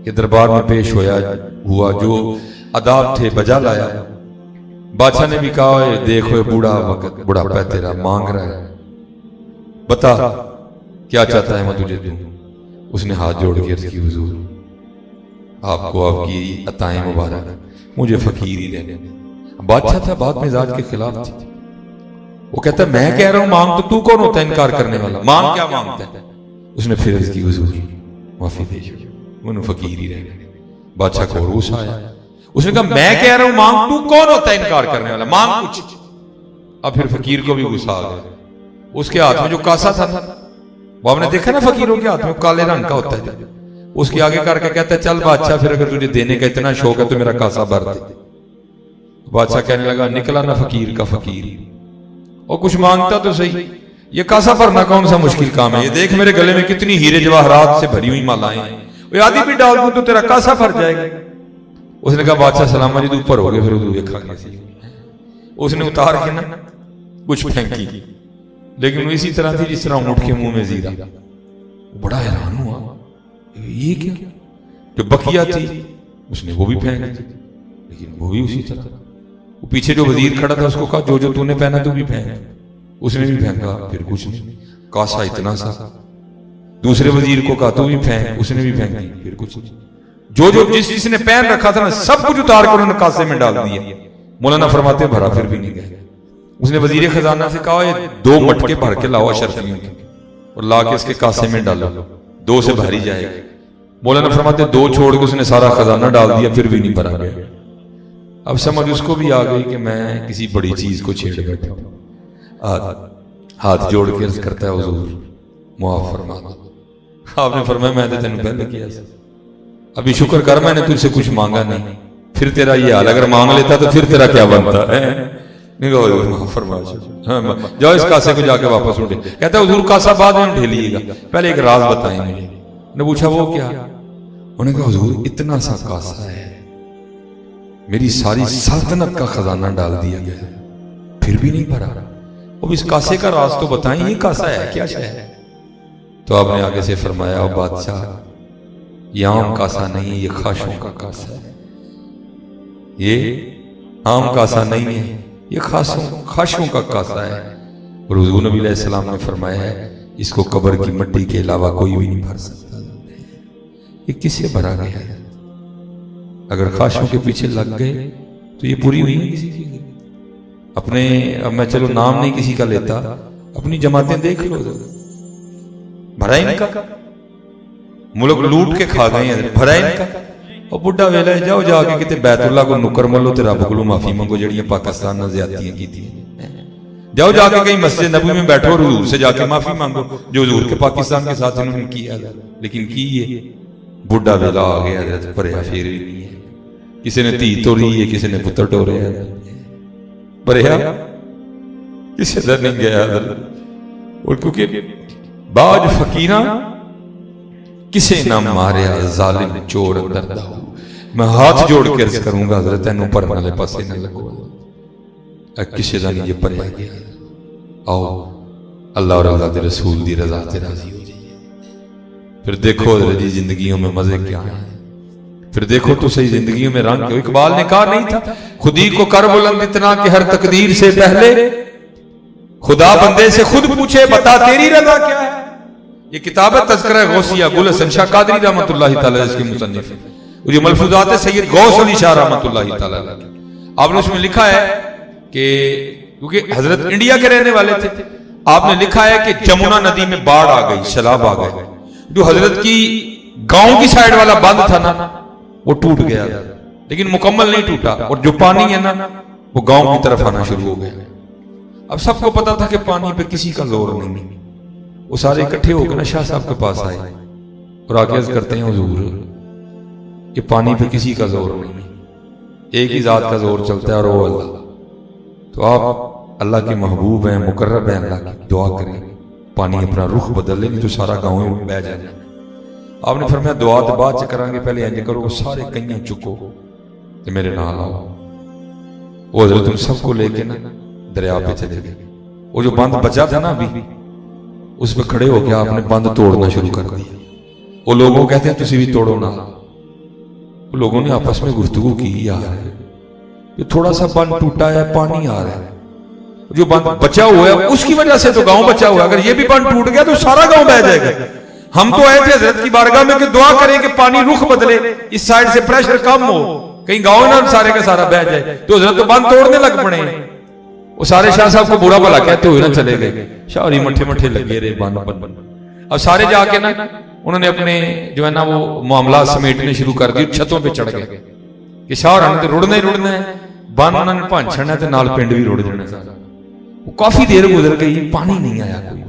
کے دربار میں پیش ہوا، جو آداب تھے بجا لایا۔ بادشاہ نے بھی کہا دیکھو بوڑھا وقت بڑھاپا ہے تیرا، مانگ رہا ہے، بتا کیا چاہتا ہے میں تجھے دوں۔ اس نے ہاتھ جوڑ کے عرض کی حضور آپ کو آپ کی عطائیں مبارک، مجھے فقیر ہی رہنے دیں۔ بادشاہ تھا بات مزاج کے خلاف تھی، وہ کہتا ہے میں کہہ رہا ہوں مانگ تو کون ہوتا ہے انکار کرنے والا، مانگ کیا مانگتا ہے؟ اس نے پھر عرض کی حضور معافی دے انہوں فقیر ہی رہنے دیں۔ بادشاہ کو غصہ آیا، اس نے کہا میں کہہ رہا ہوں مانگ تو کون ہوتا ہے انکار کرنے والا، مانگ کچھ۔ اب پھر فقیر کو بھی غصہ آ گیا، اس کے ہاتھ میں جو کاسا تھا وہ آپ نے دیکھا نا فقیروں کے ہاتھ میں کالے رنگ کا ہوتا ہے، اس کے آگے کر کے کہتا ہے چل بادشاہ پھر اگر تجھے دینے کا اتنا شوق ہے تو میرا کاسا بھر دے۔ بادشاہ کہنے لگا نکلا نا فقیر کا فقیر، اور کچھ مانگتا تو صحیح، یہ کاسا بھرنا کون سا مشکل کام ہے، یہ دیکھ میرے گلے میں کتنی ہیرے جواہرات سے بھری ہوئی مالائیں ہیں، وہ آدھی بھی ڈال دوں تو تیرا کاسا بھر جائے گا۔ اس نے کہا بادشاہ سلام جی اوپر ہو گئے، پھر وہ دیکھا اس نے اتار کے نا کچھ پھینکی، لیکن وہ اسی طرح تھی جس طرح اونٹ کے منہ میں زیرہ۔ بڑا حیران ہوا یہ کیا، جو بقیہ تھی اس نے وہ بھی پھینک دی، لیکن وہ بھی اسی طرح. وہ پیچھے جو وزیر کھڑا تھا اس کو کہا جو جو تو نے پہنا تو بھی پہن. اس نے بھی پھینکا، پھر کچھ نہیں. کاسا اتنا سا. دوسرے وزیر کو کہا تو بھی پھینک، اس نے بھی پھینکی، پھر کچھ نہیں. جو جو جس نے پہن رکھا تھا نا سب کچھ اتار کر انہوں نے کاسے میں ڈال دیا. مولانا فرماتے بھرا پھر بھی نہیں گئے. اس نے وزیر خزانہ سے کہا یہ 2 مٹکے بھر کے لاؤ اشرفیوں کے اور لا کے اس کے کاسے میں ڈالو، 2 سے بھری جائے گا. مولانا فرماتے 2 چھوڑ کے اس نے سارا خزانہ ڈال دیا، پھر بھی نہیں بھرا گیا. اب سمجھ اس کو بھی آ گئی کہ میں کسی بڑی چیز کو چھیڑ بیٹھا ہوں. ہاتھ جوڑ کے عرض کرتا ہے حضور معاف فرما دو. آپ نے فرمایا میں نے تینوں پہلے کیا، ابھی شکر کر میں نے تجھ سے کچھ مانگا نہیں. پھر تیرا یہ حال اگر مانگ لیتا تو پھر تیرا کیا بنتا ہے. جاؤ اس کاسے کو جا کے واپس اٹھے. کہتا ہے حضور کاسا بعد میں ڈھیلیے گا، پہلے ایک راز بتائیں مجھے. نے پوچھا وہ کیا؟ انہوں نے کہا حضور اتنا سا کاسا ہے، میری ساری سلطنت کا خزانہ ڈال دیا گیا پھر بھی نہیں بھرا. اب اس کاسے کا راز تو بتائیں، یہ کاسا ہے کیا شے ہے؟ تو آپ نے آگے سے فرمایا او بادشاہ یہ عام کاسا نہیں، یہ خاشوں کا کاسا ہے. یہ عام کاسا نہیں ہے، یہ خاشوں کا کاسا ہے. اور حضور نبی علیہ السلام نے فرمایا ہے اس کو قبر کی مٹی کے علاوہ کوئی بھی نہیں بھر سکتا. یہ کس سے بھرا گیا ہے؟ اگر خاشوں کے پیچھے لگ گئے تو یہ پوری ہوئی ہے کسی کی. اپنے اب میں چلو نام نہیں کسی کا لیتا، اپنی جماعتیں دیکھ لو، بھرا ان کا ملک لوٹ کے کھا گئے ہیں، بھرا ان کا. اور بڑھا ویلا ہے جاؤ جا کے کتے بیت اللہ کو نکر ملو تے رب کو معافی منگو جڑیاں پاکستان نہ زیادتیاں کی تھی. جاؤ جا کے کہیں مسجد نبوی میں بیٹھو اور حضور سے جا کے معافی مانگو جو حضور کے پاکستان کے ساتھ انہوں نے کیا. لیکن کی یہ بڑھا ویلا آ گیا حضرت پریا پھر بھی نہیں ہے. کسی نے تھی توڑی ہے، کسی نے پتر ٹورے ہے، پریا کسی در نہیں گیا. اور کیونکہ باج فقیرہ کسے نہ ماریا ظالم چور اندر داؤ. میں ہاتھ جوڑ کے عرض کروں گا حضرت اینو پر نالے پاسے نہ لگو. کسے دا نہیں یہ پریا گیا. آؤ اللہ اور اللہ دے رسول دی رضا تے راضی ہو جائیے. پھر دیکھو حضرت جی زندگیوں میں مزے کیا ہیں. پھر دیکھو تو صحیح زندگیوں میں رنگ کیا. اقبال نے کہا نہیں تھا خودی کو کر بلند اتنا کہ ہر تقدیر سے پہلے خدا بندے سے خود پوچھے بتا تیری رضا کیا ہے. یہ کتاب ہے تذکرہ غوثیہ گل حسن شاہ قادری رحمۃ اللہ تعالی اس کے مصنف ہے. اور یہ ملفوظات ہے سید غوث علی شاہ رحمۃ اللہ تعالی. آپ نے اس میں لکھا ہے کہ کیونکہ حضرت انڈیا کے رہنے والے تھے، آپ نے لکھا ہے کہ جمنا ندی میں باڑھ آ گئی، سیلاب آ گئے. جو حضرت کی گاؤں کی سائیڈ والا بند تھا نا وہ ٹوٹ گیا، لیکن مکمل نہیں ٹوٹا. اور جو پانی ہے نا وہ گاؤں کی طرف آنا شروع ہو گیا. اب سب کو پتا تھا کہ پانی پہ کسی کا زور نہیں. وہ سارے اکٹھے ہو کے نا شاہ صاحب کے پاس آئے اور آگے عرض کرتے ہیں حضور کہ پانی پہ کسی کا زور نہیں، ایک ہی ذات کا زور چلتا ہے اور وہ اللہ. تو آپ اللہ کے محبوب ہیں، مقرب ہیں، اللہ کی دعا کریں پانی اپنا رخ بدل لے، نہیں تو سارا گاؤں بہ جائے. آپ نے فرمایا دعا تو بعد سے کریں گے، پہلے انج کرو سارے کئیاں چکو تو میرے نال آؤ. وہ حضرت ان سب کو لے کے نا دریا پہ چلے گئے. وہ جو بند بچا تھا نا ابھی اس پہ کھڑے ہو کے آپ نے بند توڑنا شروع کر دیا. وہ لوگوں کہتے ہیں تسی بھی توڑو نا. وہ لوگوں نے آپس میں گفتگو کی یار یہ تھوڑا سا بند ٹوٹا ہے، پانی آ رہا ہے، جو بند بچا ہوا ہے اس کی وجہ سے تو گاؤں بچا ہوا ہے، اگر یہ بھی بند ٹوٹ گیا تو سارا گاؤں بہ جائے گا. ہم تو آئے تھے حضرت کی بارگاہ میں کہ دعا کریں کہ پانی رخ بدلے، اس سائیڈ سے پریشر کم ہو، کہیں گاؤں نہ سارے کا سارا بہ جائے. تو حضرت تو بند توڑنے لگ پڑے. وہ سارے شاہ صاحب کو برا بھلا کہتے ہوئے نہ چلے گئے. شاہ علی مٹھے مٹھے لگے رہے بند بند. اب سارے جا کے نا انہوں نے اپنے جو ہے نا وہ معاملات سمیٹنے شروع کر دی، چھتوں پہ چڑھ گئے کہ شاہ اور نے رڑنا ہی رڑنا ہے، بند انہوں نے پھنس چھڑنا ہے نال پنڈ بھی رڑ جانا سارا. وہ کافی دیر گزر گئی، پانی نہیں آیا کوئی،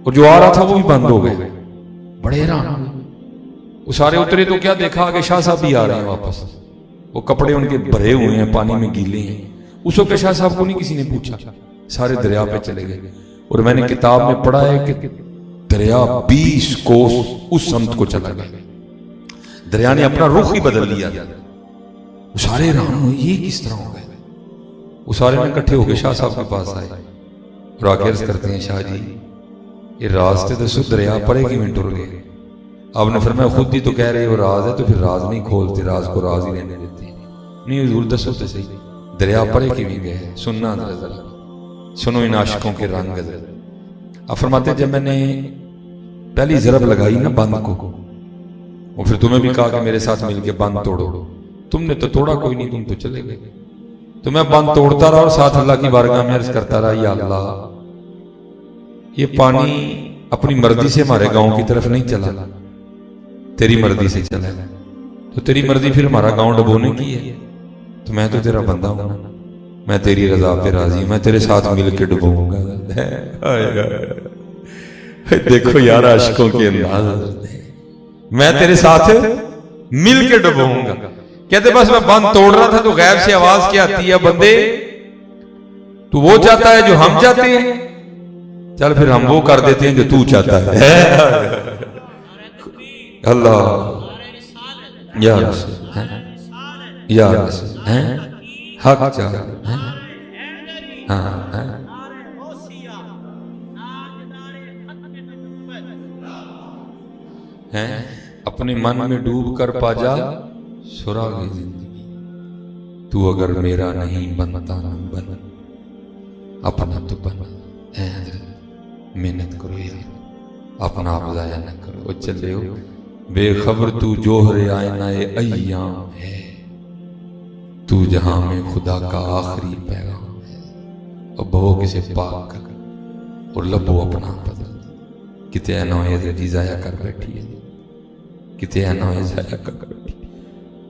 اور جو آ رہا تھا وہ بھی بند ہو گئے. بڑے حیران ہوئے. وہ سارے اترے تو کیا دیکھا کہ شاہ صاحب بھی آ رہے ہیں واپس. وہ کپڑے ان کے بھرے ہوئے ہیں، پانی میں گیلے ہیں. اس وقت شاہ صاحب کو نہیں کسی نے پوچھا، سارے دریا پہ چلے گئے. اور میں نے کتاب میں پڑھا ہے کہ دریا 20 کوس اس سمت کو چلا گیا. دریا نے اپنا رخ ہی بدل لیا. وہ سارے حیران ہوئے یہ کس طرح ہو گئے. وہ سارے میں اکٹھے ہو کے شاہ صاحب کے پاس آئے اور آگے عرض کرتے ہیں شاہ جی یہ راستے دسو دریا پرے کی میں ٹر گئے. آپ نے فرمایا خود ہی تو کہہ رہے ہو راز ہے، تو پھر راز نہیں کھولتے، راز کو راز ہی رہنے دیتے ہیں۔ نہیں حضور دسو تو صحیح دریا پرے کیویں گئے؟ سننا ذرا، سنو ان عاشقوں کے رنگ حضرت۔ آپ فرماتے ہیں جب میں نے پہلی ضرب لگائی نا بند کو، اور پھر تمہیں بھی کہا کہ میرے ساتھ مل کے بند توڑو، تم نے تو توڑا کوئی نہیں، تم تو چلے گئے۔ تو میں بند توڑتا رہا اور ساتھ اللہ کی بارگاہ میں عرض کرتا رہا، یا اللہ یہ پانی اپنی مرضی سے ہمارے گاؤں کی طرف نہیں چلا، تیری مرضی سے چلا ہے، تو تیری مرضی پھر ہمارا گاؤں ڈبونے کی ہے، تو میں تو تیرا بندہ ہوں، میں تیری رضا پہ راضی ہوں، میں تیرے ساتھ مل کے ڈبوں گا۔ دیکھو یار عاشقوں کے انداز، میں تیرے ساتھ مل کے ڈبوں گا۔ کہتے بس میں بند توڑ رہا تھا تو غیب سے آواز کیا آتی ہے، بندے تو وہ چاہتا ہے جو ہم چاہتے ہیں، چل پھر ہم وہ کر دیتے ہیں جو تو چاہتا ہے۔ اللہ یا رسول یا رسول حق چاہ اپنے من میں ڈوب کر پا جا سراغ زندگی، تو اگر میرا نہیں بنتا نہ بن، اپنا تو بن۔ اے حضرت محنت کرو یار، اپنا آپ ضائع نہ کرو، چلے ہو بے خبر تو جوہر آئینہ ایام ہے، تو جہاں میں خدا کا آخری پیغام ہے۔ اور بہو کسے پاک کر اور لبو اپنا بدل، کتے اینوئے زدی ضائع کر بیٹھی ہے، کتے اینوئے ضائع کر بیٹھی،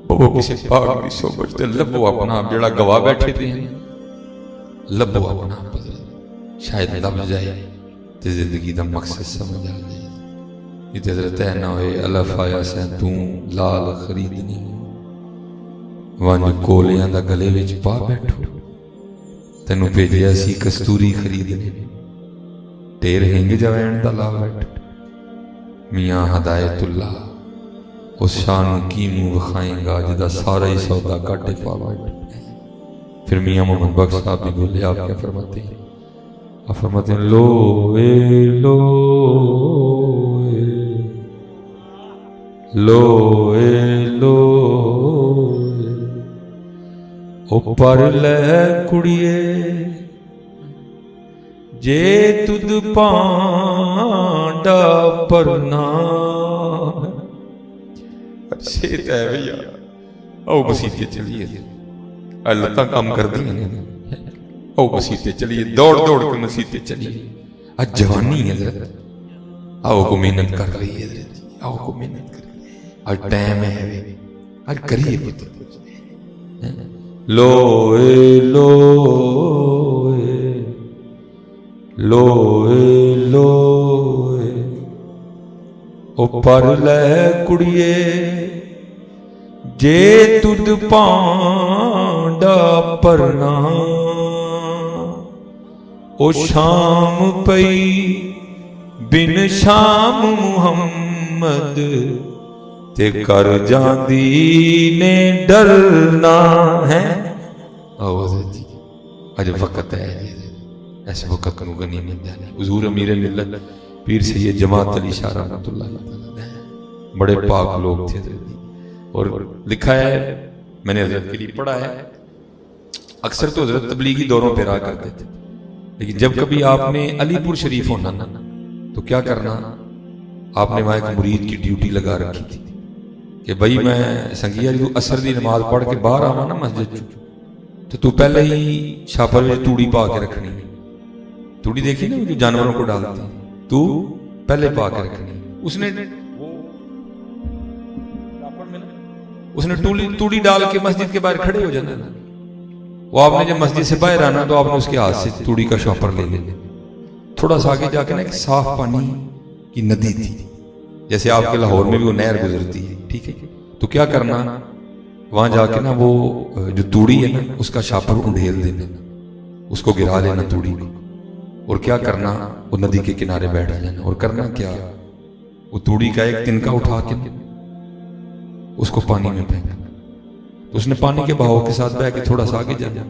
بہو کسے پاک بھی سو بچتے، لبو اپنا جڑا گواہ بیٹھے تھے، لبو اپنا بدل، شاید لب جائے تو زندگی دا مقصد سمجھ آ جائے۔ یہ حضرت ہے نہ ہوئے الف آیا سے توں لال خریدنی، وانج کولیاں دا گلے وچ پا بیٹھو، تینوں بھیجیا سی کستوری خریدنی، تیر ہنگ جوین دا لا بیٹھو۔ میاں ہدایت اللہ اس شان کی منہ وکھائیں گا جدا سارا ہی سودا کاٹے پا بیٹھو۔ پھر میاں محمد بخش صاحب بھی بولے، آپ کیا فرماتے ہیں؟ آپ فرماتے ہیں لو اے لو اے لو اے لو اے او پر لے کڑیے جے تد پانڈا پرنا۔ شیط ہے بھیا، او بسیتے چلیے، اللہ تک کام کر دی ہیں، او مسیتے چلیے، دوڑ دوڑ کے مسیتے چلیے۔ آج جوانی ہے حضرت، آؤ کو محنت کر رہی ہے حضرت، آؤ کو محنت کر رہی ہے، آج ٹائم ہے، آج کریے پتہ۔ لو اے لو اے لو اے لو اے او پر لے کڑیے جے تد پانڈا پرنا۔ او شام پئی بن شام محمد تے کر جاندی نے ڈرنا ہے۔ حضرت جی اج وقت ہے، ایسے وقت کو غنیمت جانے۔ حضور امیر ملت پیر سید جماعت علی شاہ رحمۃ اللہ علیہ بڑے پاک لوگ تھے، اور لکھا ہے میں نے حضرت کے لیے پڑھا ہے، اکثر تو حضرت تبلیغی دوروں پہ رہا کرتے تھے، لیکن جب کبھی آپ نے علی پور شریف ہونا تو کیا کرنا، آپ نے وہاں ایک مرید کی ڈیوٹی لگا رکھی تھی کہ بھائی میں سنگیا جو عصر دی نماز پڑھ کے باہر آواں نا مسجد تو تو پہلے ہی چھاپر میں توڑی پا کے رکھنی، توڑی دیکھی نا جو جانوروں کو ڈالتے ہیں، تو پہلے پا کے رکھنی۔ اس نے توڑی ڈال کے مسجد کے باہر کھڑے ہو جانا، وہ آپ نے جب مسجد سے باہر آنا تو آپ نے اس کے ہاتھ سے توڑی کا شاپر لے لینا، تھوڑا سا آگے جا کے نا ایک صاف پانی کی ندی تھی، جیسے آپ کے لاہور میں بھی وہ نہر گزرتی ہے، ٹھیک ہے، تو کیا کرنا وہاں جا کے نا وہ جو توڑی ہے نا اس کا شاپر اندھیل دینا، اس کو گرا لینا توڑی کو، اور کیا کرنا وہ ندی کے کنارے بیٹھ جانا، اور کرنا کیا وہ توڑی کا ایک تنکا اٹھا کے اس کو پانی میں پھینکنا، تو اس نے پانی کے بہاؤ کے ساتھ بہ کے تھوڑا سا آگے جانا،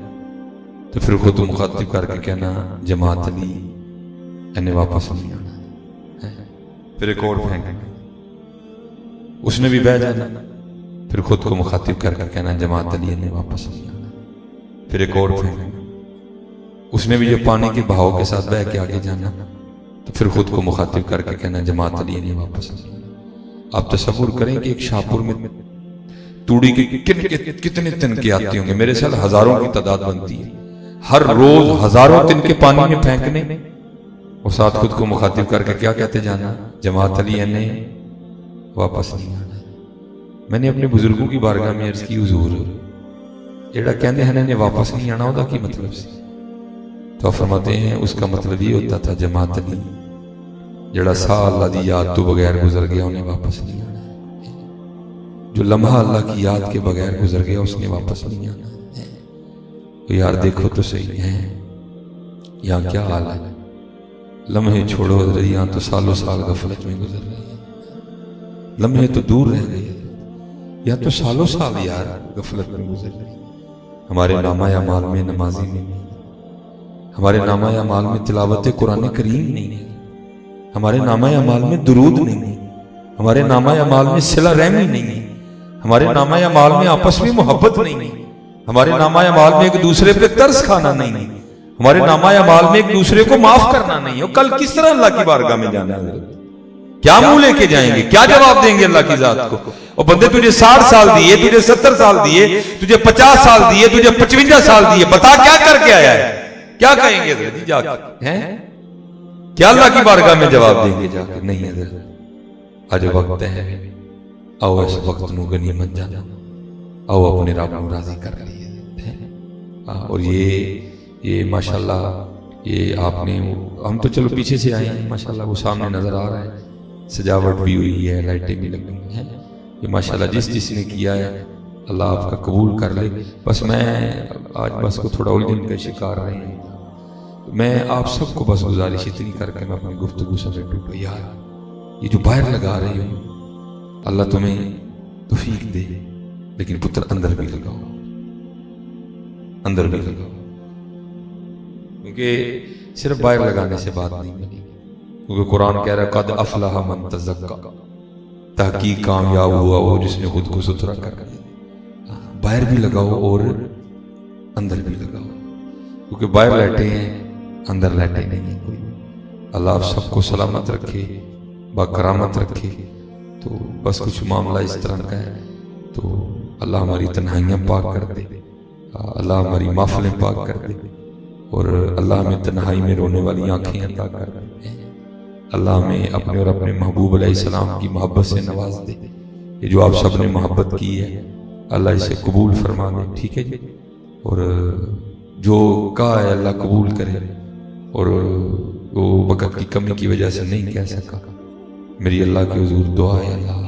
تو پھر خود مخاطب کر کے کہنا جماعت علی انہیں واپس نہیں آنا، پھر ایک اور پھینکنا، اس نے بھی بہ جانا، پھر خود کو مخاطب کر کر کہنا جماعت علیہ نے واپس نہیں آنا، پھر ایک اور پھینکنا، اس نے بھی جب پانی کے بہاؤ کے ساتھ بہ کے آگے جانا تو پھر خود کو مخاطب کر کے کہنا جماعت علیہ نے واپس نہیں آنا۔ آپ تصور کریں کہ ایک شاہپور میں توڑی کے کتنے تنکے آتے ہوں گے، میرے ساتھ ہزاروں کی تعداد بنتی ہے، ہر روز ہزاروں تنکے پانی میں پھینکنے اور ساتھ خود کو مخاطب کر کے کیا کہتے جانا، جماعت علیہ نے واپس نہیں آنا۔ میں نے اپنے بزرگوں کی بارگاہ میں عرض کی، حضور جیڑا کہندے ہیں نے واپس نہیں آنا ہوتا کی مطلب سی؟ تو فرماتے ہیں اس کا مطلب یہ ہوتا تھا جماعت علی جیڑا سا اللہ دی یاد تو بغیر گزر گیا انہیں واپس نہیں آنا، جو لمحہ اللہ کی یاد کے بغیر گزر گیا اس نے واپس نہیں آنا۔ تو یار دیکھو تو صحیح ہے یہاں کیا حال ہے، لمحے چھوڑو حضرت، یہاں تو سالوں سال غفلت میں گزر رہے ہیں، لمحے تو دور رہ گئے، یا تو سالوں سال یار غفلت میں گزر رہے ہیں۔ ہمارے نامہ اعمال میں نمازی نہیں ہے، ہمارے نامہ اعمال میں تلاوت قرآن کریم نہیں ہے، ہمارے نامہ اعمال میں درود نہیں ہے، ہمارے نامہ اعمال میں صلہ رحمی نہیں ہے، ہمارے نامہ اعمال میں آپس میں محبت نہیں ہے، ہمارے نامہ اعمال میں ایک دوسرے پہ ترس کھانا نہیں ہے، ہمارے نامہ اعمال میں ایک دوسرے کو معاف کرنا نہیں ہے۔ کل کس طرح اللہ کی بارگاہ میں جانا ہے؟ کیا منہ لے کے جائیں گے؟ کیا جواب دیں گے اللہ کی ذات کو؟ اور بندے تجھے 60 سال دیے، تجھے 70 سال دیے، تجھے 50 سال دیے، تجھے 55 سال دیے، بتا کیا کر کے آیا ہے؟ کیا کہیں گے حضرت جا کے؟ کیا اللہ کی بارگاہ میں جواب دیں گے جا کے؟ نہیں حضرت، آج وقت ہے، آؤ اس وقت نو غنیمت جانا، آؤ اپنے رب کو راضی کر لیے۔ اور یہ ماشاءاللہ یہ آپ نے، ہم تو چلو پیچھے سے آئے ہیں، ماشاءاللہ وہ سامنے نظر آ رہا ہے، سجاوٹ بھی ہوئی ہے، لائٹیں بھی لگی ہیں، یہ ماشاءاللہ جس نے کیا ہے اللہ آپ کا قبول کر لے۔ بس میں آج بس کو تھوڑا الجھن کا شکار رہے ہیں، میں آپ سب کو بس گزارش اتنی کر کے میں اپنی گفتگو سمیٹوں، یار یہ جو باہر لگا رہے ہو اللہ تمہیں توفیق دے، لیکن پتر اندر بھی لگاؤ، اندر بھی لگاؤ، کیونکہ صرف باہر لگانے سے بات نہیں بنی، کیونکہ قرآن کہہ رہا ہے قد افلح من تزکا، تحقیق کامیاب ہوا وہ جس نے خود کو ستھرا کر لیا۔ باہر بھی لگاؤ اور اندر بھی لگاؤ، کیونکہ باہر لیٹے ہیں اندر لیٹے نہیں ہیں کوئی۔ اللہ آپ سب کو سلامت رکھے، باکرامت رکھے۔ تو بس کچھ معاملہ اس طرح کا ہے، تو اللہ ہماری تنہائیاں پاک کر دے، اللہ ہماری محفلیں پاک کر دے، اور اللہ ہمیں تنہائی میں رونے والی آنکھیں عطا کر دے، اللہ ہمیں اپنے اور اپنے محبوب علیہ السلام کی محبت سے نواز دے۔ یہ جو آپ سب نے محبت کی ہے اللہ اسے قبول فرما دے، ٹھیک ہے جی؟ اور جو کہا ہے اللہ قبول کرے، اور وہ وقت کی کمی کی وجہ سے نہیں کہہ سکا، میری اللہ کے حضور دعا ہے اللہ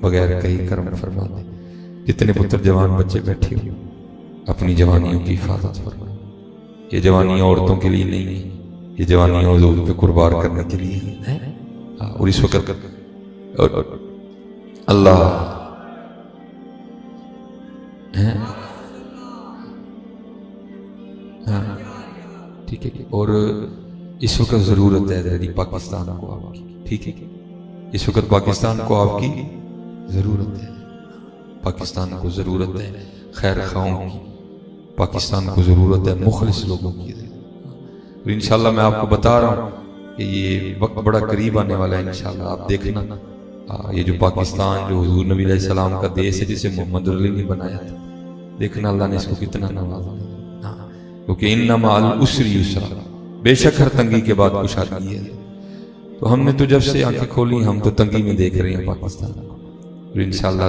بغیر کہیں کرم فرما دے۔ جتنے پتر جوان بچے بیٹھے ہو اپنی جوانیوں کی حفاظت فرما، یہ جوانیاں عورتوں کے لیے نہیں ہیں، یہ جوانیاں حضور پہ قربان کرنے کے لیے ہیں۔ اور اس وقت اللہ ٹھیک ہے، اور اس وقت ضرورت ہے پاکستان کو آپ کی، ٹھیک ہے، اس وقت پاکستان کو آپ کی ضرورت ہے، پاکستان کو ضرورت ہے خیر خواہوں کی، پاکستان کو ضرورت ہے مخلص لوگوں کی۔ اور انشاءاللہ میں آپ کو بتا رہا ہوں کہ یہ وقت بڑا قریب آنے والا ہے، انشاءاللہ آپ دیکھنا یہ جو پاکستان جو حضور نبی علیہ السلام کا دیش ہے جسے محمد علی نے بنایا تھا، دیکھنا اللہ نے اس کو کتنا نوازا، کیونکہ ان مع العسر یسرا، بے شک ہر تنگی کے بعد کشادگی ہے۔ تو ہم نے تو جب سے آنکھیں کھولی ہم تو تنگی میں دیکھ رہے ہیں پاکستان کو، اور انشاءاللہ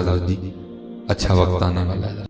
اچھا وقت آنے والا ہے۔